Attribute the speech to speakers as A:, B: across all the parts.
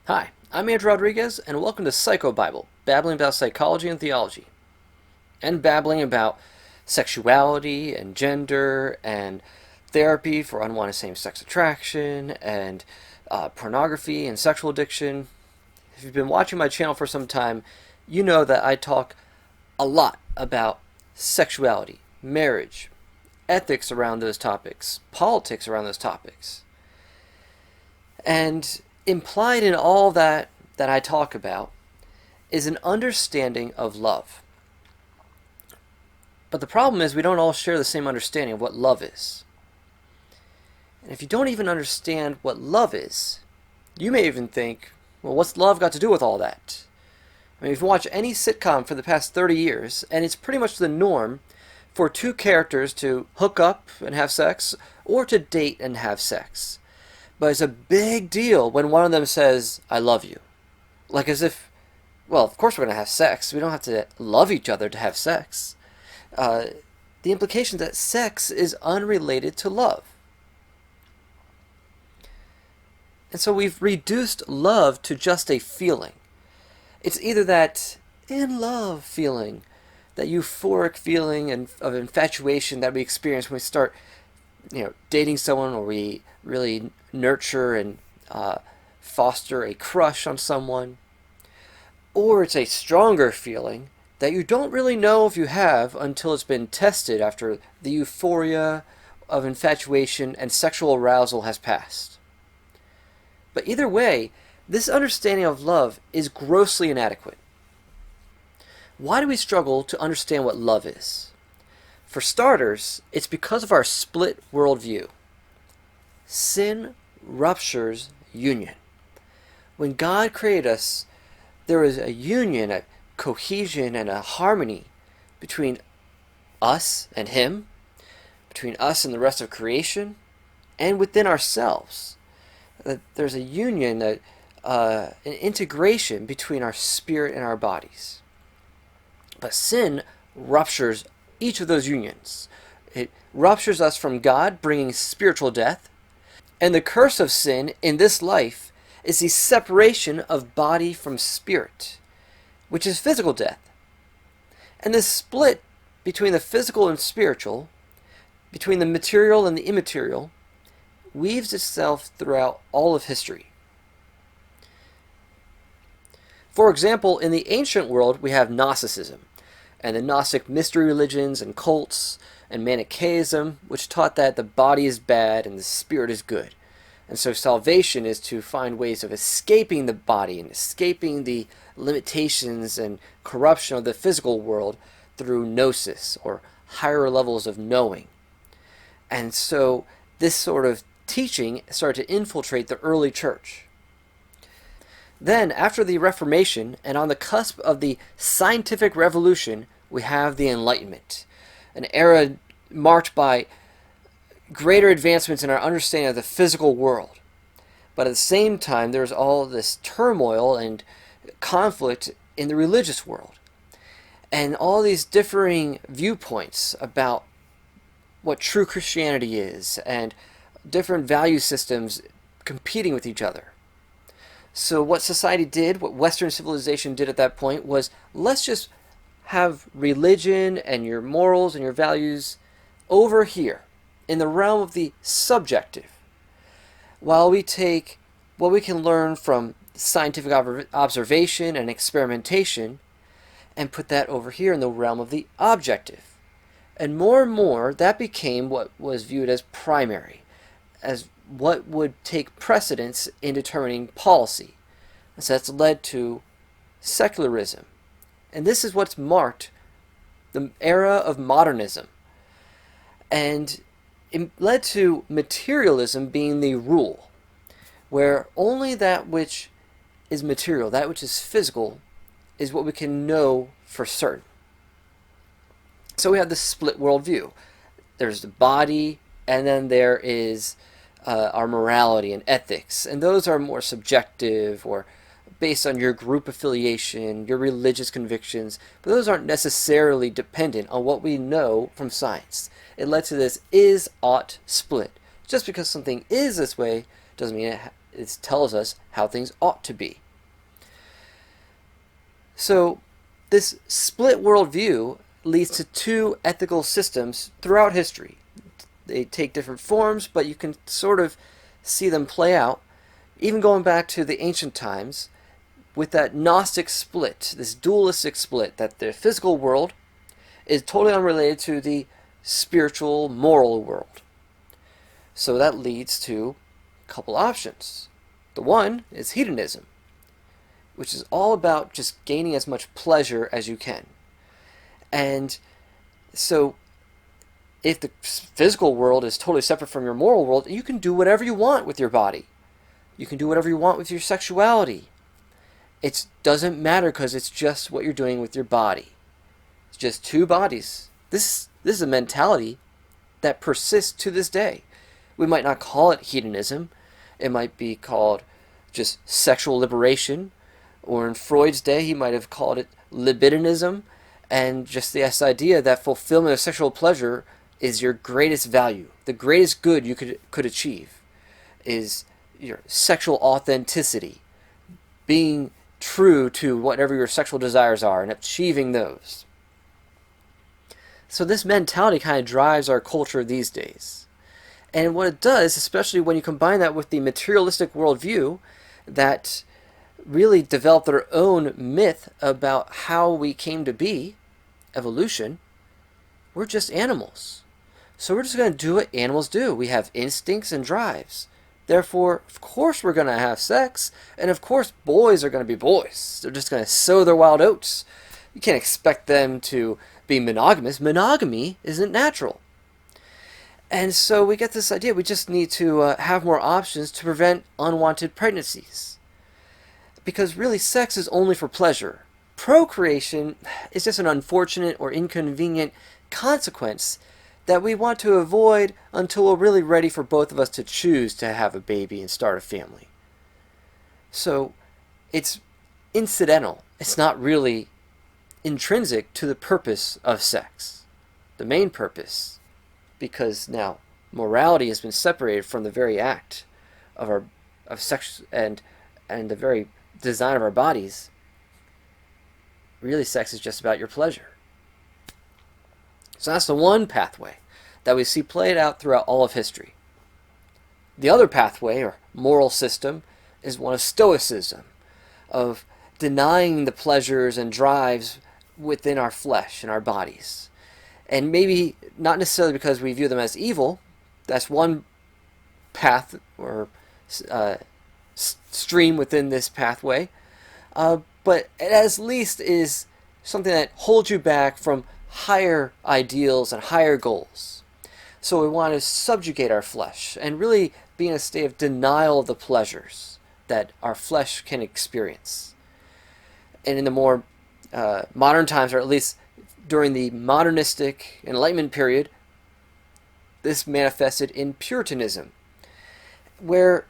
A: Hi, I'm Andrew Rodriguez, and welcome to Psycho Bible, babbling about psychology and theology, and babbling about sexuality and gender and therapy for unwanted same-sex attraction and pornography and sexual addiction. If you've been watching my channel for some time, you know that I talk a lot about sexuality, marriage, ethics around those topics, politics around those topics. And implied in all that I talk about is an understanding of love. But the problem is we don't all share the same understanding of what love is. And if you don't even understand what love is, you may even think, well, what's love got to do with all that? I mean, if you watch any sitcom for the past 30 years, and it's pretty much the norm for two characters to hook up and have sex, or to date and have sex. But it's a big deal when one of them says, I love you. Like as if, well, of course we're going to have sex. We don't have to love each other to have sex. The implication that sex is unrelated to love. And so we've reduced love to just a feeling. It's either that in love feeling, that euphoric feeling of infatuation that we experience when we start dating someone, or we really nurture and foster a crush on someone. Or it's a stronger feeling that you don't really know if you have until it's been tested after the euphoria of infatuation and sexual arousal has passed. But either way, this understanding of love is grossly inadequate. Why do we struggle to understand what love is? For starters, it's because of our split worldview. Sin ruptures union. When God created us, there was a union, a cohesion, and a harmony between us and Him, between us and the rest of creation, and within ourselves. There's a union, an integration between our spirit and our bodies. But sin ruptures each of those unions. It ruptures us from God, bringing spiritual death. And the curse of sin in this life is the separation of body from spirit, which is physical death. And this split between the physical and spiritual, between the material and the immaterial, weaves itself throughout all of history. For example, in the ancient world, we have Gnosticism, and the Gnostic mystery religions and cults, and Manichaeism, which taught that the body is bad and the spirit is good. And so salvation is to find ways of escaping the body and escaping the limitations and corruption of the physical world through gnosis, or higher levels of knowing. And so this sort of teaching started to infiltrate the early church. Then, after the Reformation, and on the cusp of the scientific revolution, we have the Enlightenment, an era marked by greater advancements in our understanding of the physical world. But at the same time, there's all this turmoil and conflict in the religious world, and all these differing viewpoints about what true Christianity is, and different value systems competing with each other. So what society did, what Western civilization did at that point, was let's just have religion and your morals and your values over here in the realm of the subjective, while we take what we can learn from scientific observation and experimentation and put that over here in the realm of the objective. And more, that became what was viewed as primary, as what would take precedence in determining policy. And so that's led to secularism. And this is what's marked the era of modernism. And it led to materialism being the rule, where only that which is material, that which is physical, is what we can know for certain. So we have this split worldview. There's the body, and then there is our morality and ethics, and those are more subjective or based on your group affiliation, your religious convictions, but those aren't necessarily dependent on what we know from science. It led to this is-ought split. Just because something is this way doesn't mean it tells us how things ought to be. So this split worldview leads to two ethical systems throughout history. They take different forms, but you can sort of see them play out, even going back to the ancient times, with that Gnostic split, this dualistic split, that the physical world is totally unrelated to the spiritual, moral world. So that leads to a couple options. The one is hedonism, which is all about just gaining as much pleasure as you can. And so if the physical world is totally separate from your moral world, you can do whatever you want with your body. You can do whatever you want with your sexuality. It doesn't matter because it's just what you're doing with your body. It's just two bodies. This is a mentality that persists to this day. We might not call it hedonism. It might be called just sexual liberation. Or in Freud's day, he might have called it libidinism. And just this idea that fulfillment of sexual pleasure is your greatest value. The greatest good you could achieve is your sexual authenticity. Being true to whatever your sexual desires are and achieving those. So this mentality kind of drives our culture these days. And what it does, especially when you combine that with the materialistic worldview that really developed their own myth about how we came to be, evolution, we're just animals. So we're just going to do what animals do. We have instincts and drives. Therefore, of course we're going to have sex, and of course boys are going to be boys. They're just going to sow their wild oats. You can't expect them to be monogamous. Monogamy isn't natural. And so we get this idea we just need to have more options to prevent unwanted pregnancies. Because really sex is only for pleasure. Procreation is just an unfortunate or inconvenient consequence that we want to avoid until we're really ready for both of us to choose to have a baby and start a family. So it's incidental. It's not really intrinsic to the purpose of sex. The main purpose, because now morality has been separated from the very act of sex and the very design of our bodies. Really, sex is just about your pleasure. So that's the one pathway that we see played out throughout all of history. The other pathway, or moral system, is one of stoicism, of denying the pleasures and drives within our flesh and our bodies. And maybe not necessarily because we view them as evil. That's one path or stream within this pathway. But it at least is something that holds you back from higher ideals and higher goals. So we want to subjugate our flesh and really be in a state of denial of the pleasures that our flesh can experience. And in the more modern times, or at least during the modernistic Enlightenment period, this manifested in Puritanism, where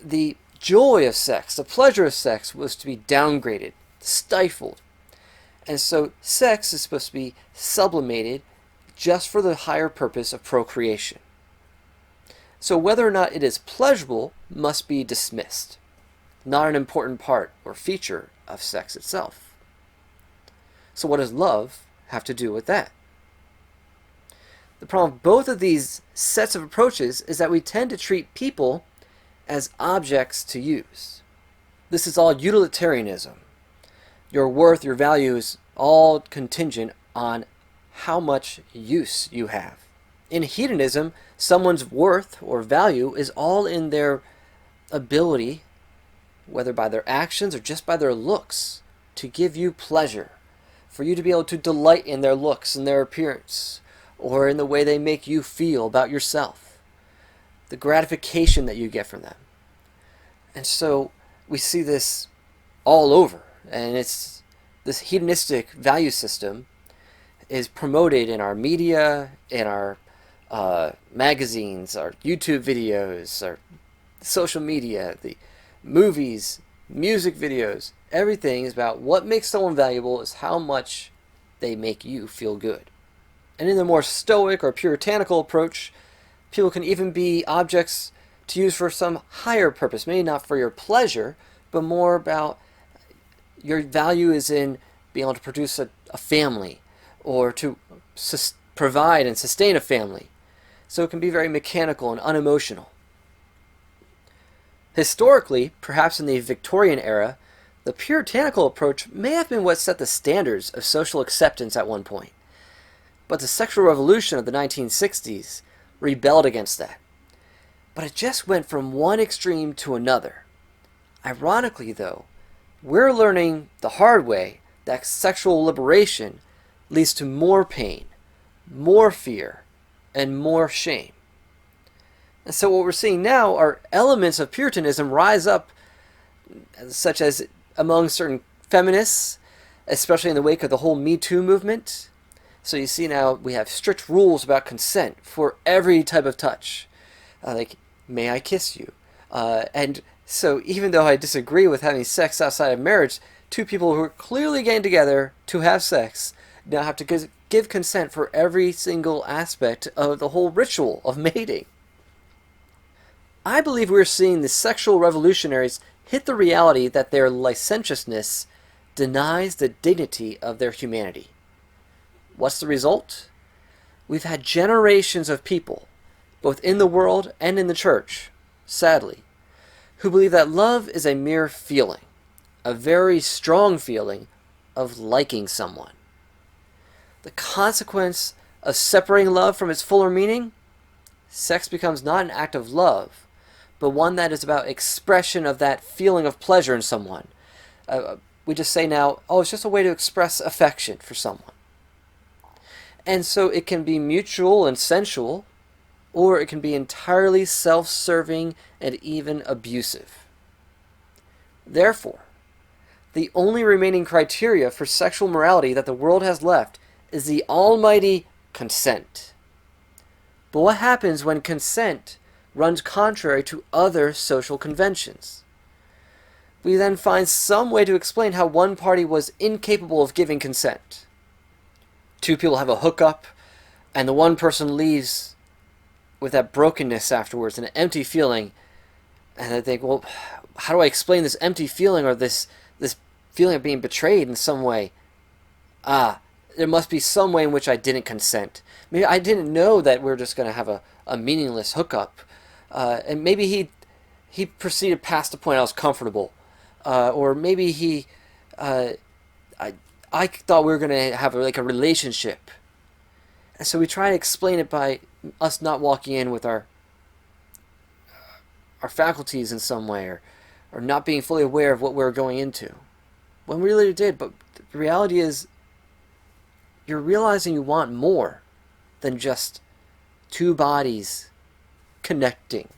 A: the joy of sex, the pleasure of sex, was to be downgraded, stifled. And so sex is supposed to be sublimated just for the higher purpose of procreation. So whether or not it is pleasurable must be dismissed, not an important part or feature of sex itself. So what does love have to do with that? The problem with both of these sets of approaches is that we tend to treat people as objects to use. This is all utilitarianism. Your worth, your value is all contingent on how much use you have. In hedonism, someone's worth or value is all in their ability, whether by their actions or just by their looks, to give you pleasure, for you to be able to delight in their looks and their appearance, or in the way they make you feel about yourself, the gratification that you get from them. And so we see this all over, and it's this hedonistic value system is promoted in our media, in our magazines, our YouTube videos, our social media, the movies, music videos. Everything is about what makes someone valuable is how much they make you feel good. And in the more stoic or puritanical approach, people can even be objects to use for some higher purpose, maybe not for your pleasure, but more about your value is in being able to produce a family or to provide and sustain a family. So it can be very mechanical and unemotional. Historically, perhaps in the Victorian era, the puritanical approach may have been what set the standards of social acceptance at one point. But the sexual revolution of the 1960s rebelled against that. But it just went from one extreme to another. Ironically, though, we're learning the hard way that sexual liberation leads to more pain, more fear, and more shame. And so what we're seeing now are elements of Puritanism rise up, such as among certain feminists, especially in the wake of the whole Me Too movement. So you see now we have strict rules about consent for every type of touch. Like, may I kiss you? And so even though I disagree with having sex outside of marriage, two people who are clearly getting together to have sex now have to give consent for every single aspect of the whole ritual of mating. I believe we're seeing the sexual revolutionaries hit the reality that their licentiousness denies the dignity of their humanity. What's the result? We've had generations of people, both in the world and in the church, sadly, who believe that love is a mere feeling, a very strong feeling of liking someone. The consequence of separating love from its fuller meaning? Sex becomes not an act of love, but one that is about expression of that feeling of pleasure in someone. We just say now, oh, it's just a way to express affection for someone. And so it can be mutual and sensual, or it can be entirely self-serving and even abusive. Therefore, the only remaining criteria for sexual morality that the world has left is the almighty consent. But what happens when consent runs contrary to other social conventions? We then find some way to explain how one party was incapable of giving consent. Two people have a hookup, and the one person leaves with that brokenness afterwards and an empty feeling, and they think, well, how do I explain this empty feeling or this feeling of being betrayed in some way? There must be some way in which I didn't consent. Maybe I didn't know that we were just going to have a meaningless hookup. And maybe he proceeded past the point I was comfortable. Or maybe I thought we were going to have a relationship. And so we try to explain it by us not walking in with our faculties in some way, or not being fully aware of what we're going into. When we really did, but the reality is you're realizing you want more than just two bodies connecting.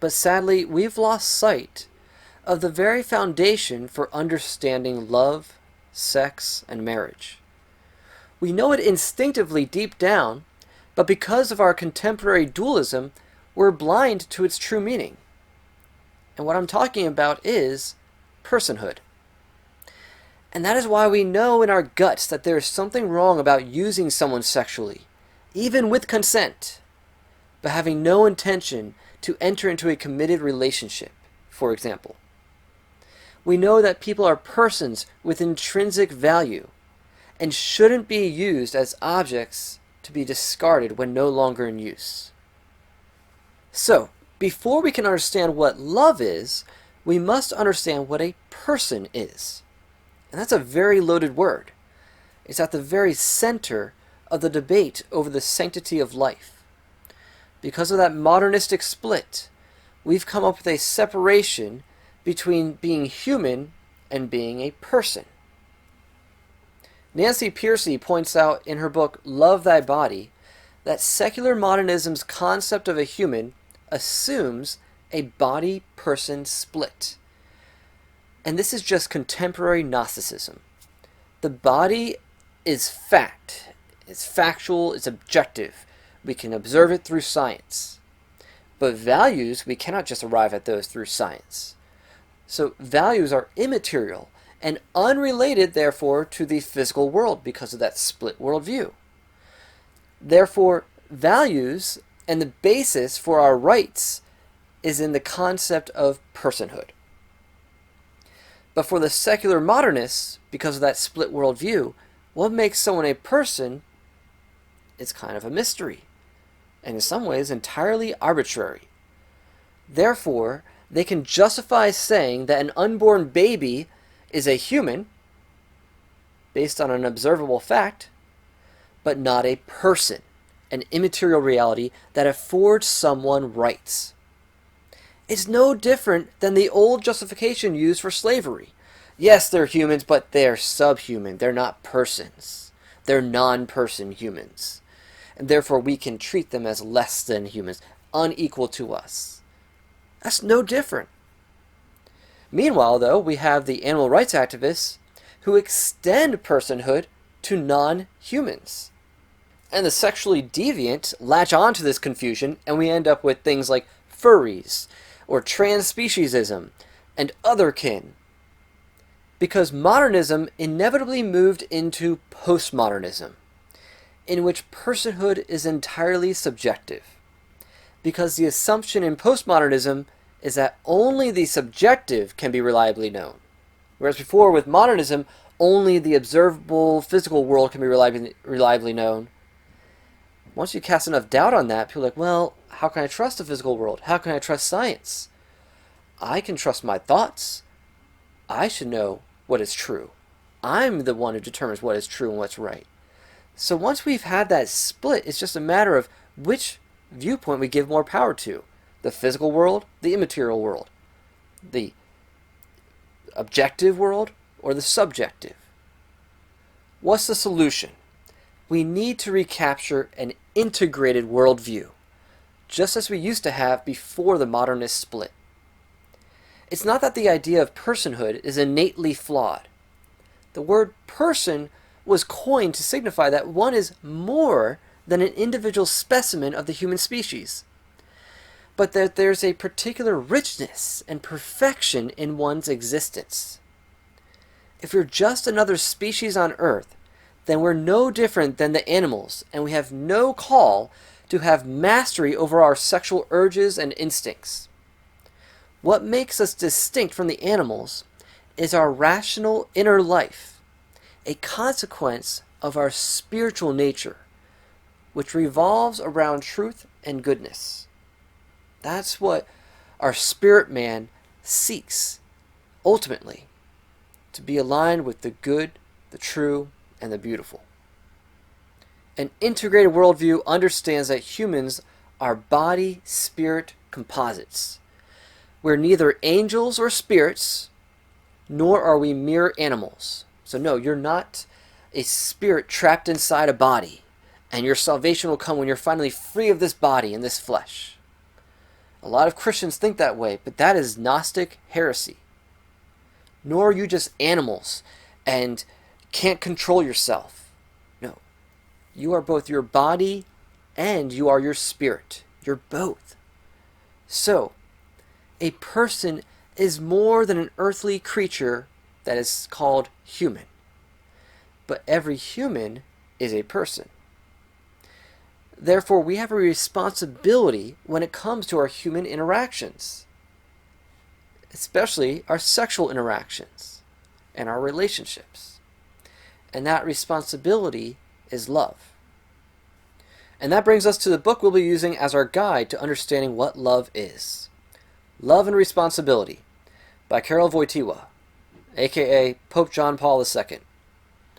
A: But sadly, we've lost sight of the very foundation for understanding love, sex, and marriage. We know it instinctively deep down, but because of our contemporary dualism, we're blind to its true meaning. And what I'm talking about is personhood. And that is why we know in our guts that there is something wrong about using someone sexually, even with consent, but having no intention to enter into a committed relationship, for example. We know that people are persons with intrinsic value and shouldn't be used as objects to be discarded when no longer in use. So, before we can understand what love is, we must understand what a person is. And that's a very loaded word. It's at the very center of the debate over the sanctity of life. Because of that modernistic split, we've come up with a separation between being human and being a person. Nancy Pearcey points out in her book Love Thy Body that secular modernism's concept of a human assumes a body-person split. And this is just contemporary Gnosticism. The body is fact. It's factual, it's objective. We can observe it through science. But values, we cannot just arrive at those through science. So values are immaterial and unrelated, therefore, to the physical world because of that split worldview. Therefore, values And the basis for our rights is in the concept of personhood. But for the secular modernists, because of that split worldview, what makes someone a person is kind of a mystery, and in some ways entirely arbitrary. Therefore, they can justify saying that an unborn baby is a human, based on an observable fact, but not a person, an immaterial reality that affords someone rights. It's no different than the old justification used for slavery. Yes, they're humans, but they're subhuman. They're not persons. They're non-person humans. And therefore we can treat them as less than humans, unequal to us. That's no different. Meanwhile, though, we have the animal rights activists who extend personhood to non-humans. And the sexually deviant latch onto this confusion, and we end up with things like furries, or transspeciesism, and otherkin. Because modernism inevitably moved into postmodernism, in which personhood is entirely subjective. Because the assumption in postmodernism is that only the subjective can be reliably known. Whereas before, with modernism, only the observable physical world can be reliably known. Once you cast enough doubt on that, people are like, well, how can I trust the physical world? How can I trust science? I can trust my thoughts. I should know what is true. I'm the one who determines what is true and what's right. So once we've had that split, it's just a matter of which viewpoint we give more power to. The physical world, the immaterial world. The objective world, or the subjective. What's the solution? We need to recapture an integrated worldview, just as we used to have before the modernist split. It's not that the idea of personhood is innately flawed. The word person was coined to signify that one is more than an individual specimen of the human species, but that there's a particular richness and perfection in one's existence. If you're just another species on Earth, then we're no different than the animals, and we have no call to have mastery over our sexual urges and instincts. What makes us distinct from the animals is our rational inner life, a consequence of our spiritual nature, which revolves around truth and goodness. That's what our spirit man seeks, ultimately, to be aligned with the good, the true, and the beautiful. An integrated worldview understands that humans are body-spirit composites. We're neither angels or spirits, nor are we mere animals. So no, you're not a spirit trapped inside a body, and your salvation will come when you're finally free of this body and this flesh. A lot of Christians think that way, but that is Gnostic heresy. Nor are you just animals and can't control yourself. No. You are both your body and you are your spirit. You're both. So, a person is more than an earthly creature that is called human. But every human is a person. Therefore, we have a responsibility when it comes to our human interactions, especially our sexual interactions and our relationships. And that responsibility is love. And that brings us to the book we'll be using as our guide to understanding what love is. Love and Responsibility by Karol Wojtyla, aka Pope John Paul II.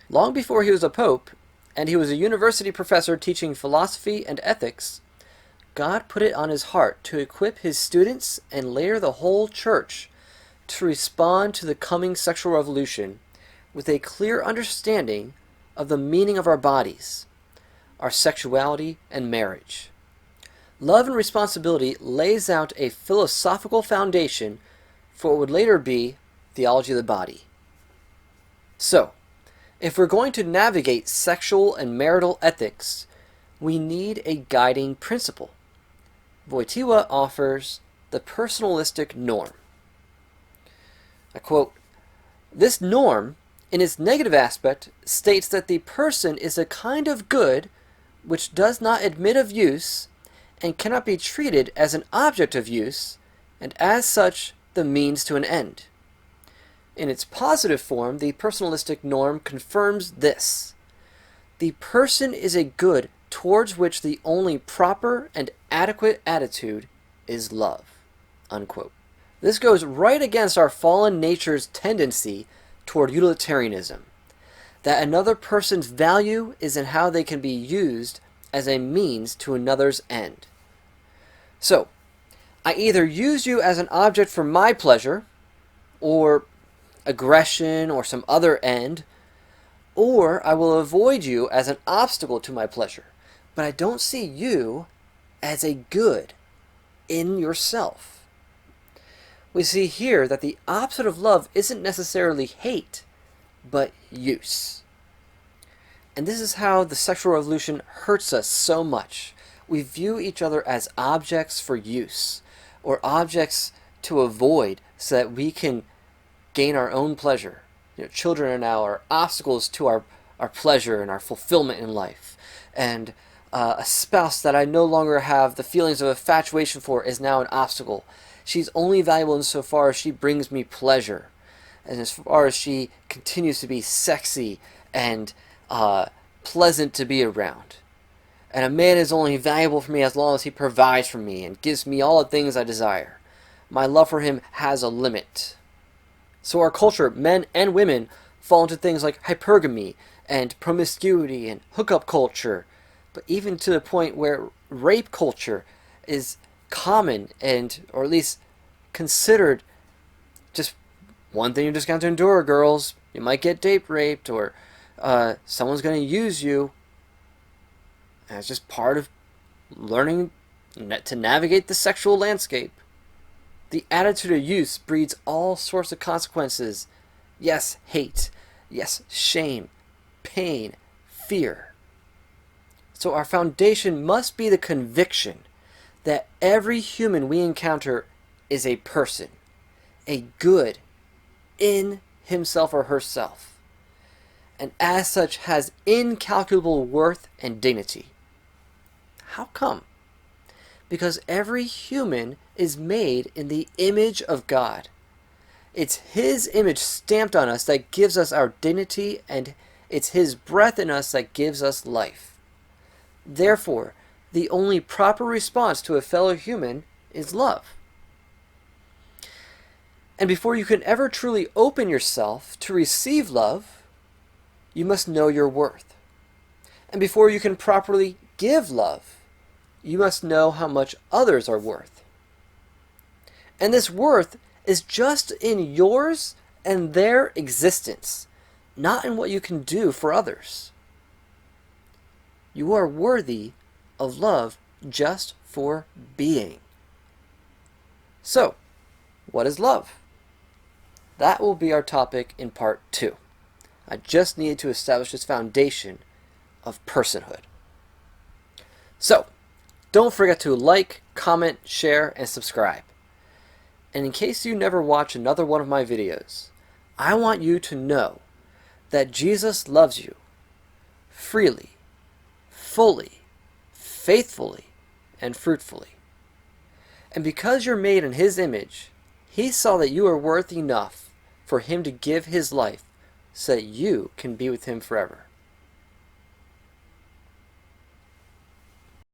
A: Long before he was a pope, and he was a university professor teaching philosophy and ethics, God put it on his heart to equip his students and later the whole church to respond to the coming sexual revolution with a clear understanding of the meaning of our bodies, our sexuality, and marriage. Love and Responsibility lays out a philosophical foundation for what would later be theology of the body. So, if we're going to navigate sexual and marital ethics, we need a guiding principle. Wojtyla offers the personalistic norm. I quote, "This norm, in its negative aspect, states that the person is a kind of good which does not admit of use and cannot be treated as an object of use, and as such, the means to an end. In its positive form, the personalistic norm confirms this: the person is a good towards which the only proper and adequate attitude is love. Unquote. This goes right against our fallen nature's tendency toward utilitarianism, that another person's value is in how they can be used as a means to another's end. So, I either use you as an object for my pleasure, or aggression, or some other end, or I will avoid you as an obstacle to my pleasure, but I don't see you as a good in yourself. We see here that the opposite of love isn't necessarily hate, but use. And this is how the sexual revolution hurts us so much. We view each other as objects for use, or objects to avoid so that we can gain our own pleasure. Children are now are obstacles to our pleasure and our fulfillment in life. And a spouse that I no longer have the feelings of infatuation for is now an obstacle. She's only valuable insofar as she brings me pleasure, and as far as she continues to be sexy and pleasant to be around. And a man is only valuable for me as long as he provides for me and gives me all the things I desire. My love for him has a limit. So our culture, men and women, fall into things like hypergamy and promiscuity and hookup culture, but even to the point where rape culture is common, and or at least considered just one thing you're just going to endure, girls. You might get date raped, or someone's going to use you. And it's just part of learning to navigate the sexual landscape. The attitude of use breeds all sorts of consequences. Yes, hate. Yes, shame, pain, fear. So our foundation must be the conviction that every human we encounter is a person, a good in himself or herself, and as such has incalculable worth and dignity. How come? Because every human is made in the image of God. It's His image stamped on us that gives us our dignity, and it's His breath in us that gives us life. Therefore, the only proper response to a fellow human is love. And before you can ever truly open yourself to receive love, you must know your worth. And before you can properly give love, you must know how much others are worth. And this worth is just in yours and their existence, not in what you can do for others. You are worthy of love just for being. So, what is love? That will be our topic in part 2. I just needed to establish this foundation of personhood. So, don't forget to like, comment, share, and subscribe. And in case you never watch another one of my videos, I want you to know that Jesus loves you freely, fully, faithfully, and fruitfully. And because you're made in His image, He saw that you are worth enough for Him to give His life so that you can be with Him forever.